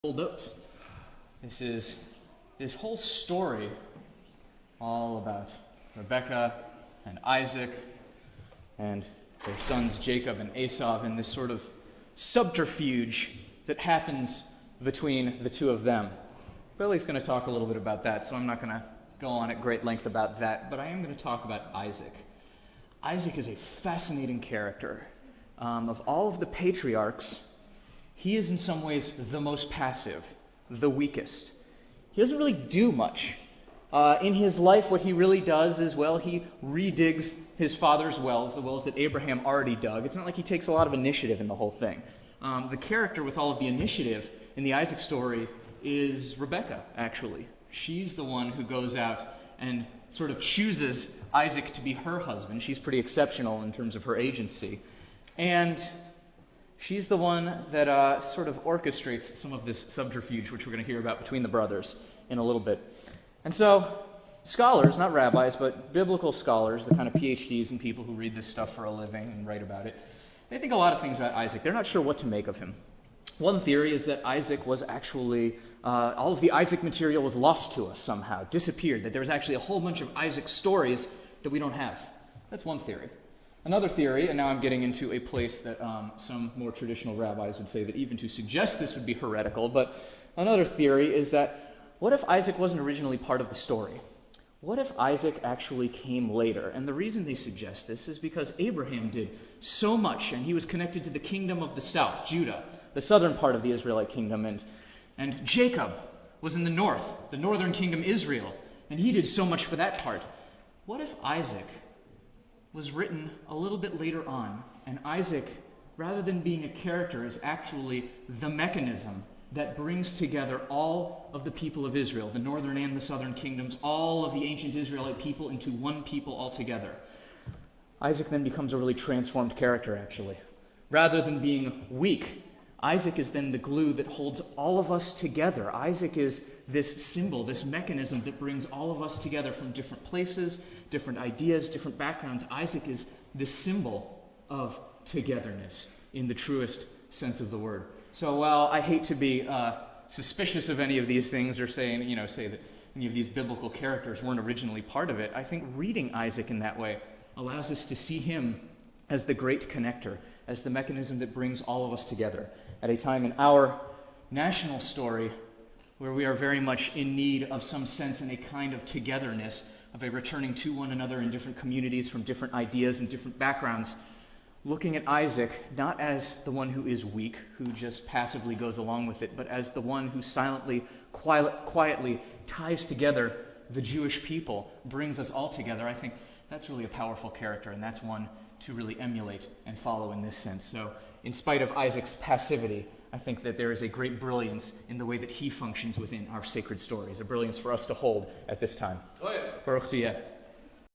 Hold up. This whole story all about Rebekah and Isaac and their sons Jacob and Esau, and this sort of subterfuge that happens between the two of them. Billy's going to talk a little bit about that, so I'm not going to go on at great length about that, but I am going to talk about Isaac. Isaac is a fascinating character. Of all of the patriarchs, he is in some ways the most passive, the weakest. He doesn't really do much. In his life, what he really does is, well, he redigs his father's wells, the wells that Abraham already dug. It's not like he takes a lot of initiative in the whole thing. The character with all of the initiative in the Isaac story is Rebekah, actually. She's the one who goes out and sort of chooses Isaac to be her husband. She's pretty exceptional in terms of her agency. And she's the one that sort of orchestrates some of this subterfuge, which we're going to hear about between the brothers in a little bit. And so, scholars, not rabbis, but biblical scholars, the kind of PhDs and people who read this stuff for a living and write about it, they think a lot of things about Isaac. They're not sure what to make of him. One theory is that Isaac was actually, all of the Isaac material was lost to us somehow, disappeared, that there was actually a whole bunch of Isaac stories that we don't have. That's one theory. Another theory, and now I'm getting into a place that some more traditional rabbis would say that even to suggest this would be heretical, but another theory is that what if Isaac wasn't originally part of the story? What if Isaac actually came later? And the reason they suggest this is because Abraham did so much, and he was connected to the kingdom of the south, Judah, the southern part of the Israelite kingdom, and Jacob was in the north, the northern kingdom, Israel, and he did so much for that part. What if Isaac was written a little bit later on, and Isaac, rather than being a character, is actually the mechanism that brings together all of the people of Israel, the northern and the southern kingdoms, all of the ancient Israelite people into one people altogether. Isaac then becomes a really transformed character, actually. Rather than being weak, Isaac is then the glue that holds all of us together. Isaac is this symbol, this mechanism that brings all of us together from different places, different ideas, different backgrounds. Isaac is this symbol of togetherness in the truest sense of the word. So while I hate to be suspicious of any of these things or say that any of these biblical characters weren't originally part of it, I think reading Isaac in that way allows us to see him as the great connector, as the mechanism that brings all of us together at a time in our national story where we are very much in need of some sense and a kind of togetherness, of a returning to one another in different communities from different ideas and different backgrounds. Looking at Isaac not as the one who is weak, who just passively goes along with it, but as the one who silently, quietly ties together the Jewish people, brings us all together. I think that's really a powerful character, and that's one to really emulate and follow in this sense. So, in spite of Isaac's passivity, I think that there is a great brilliance in the way that he functions within our sacred stories, a brilliance for us to hold at this time. Baruch Tiyeh.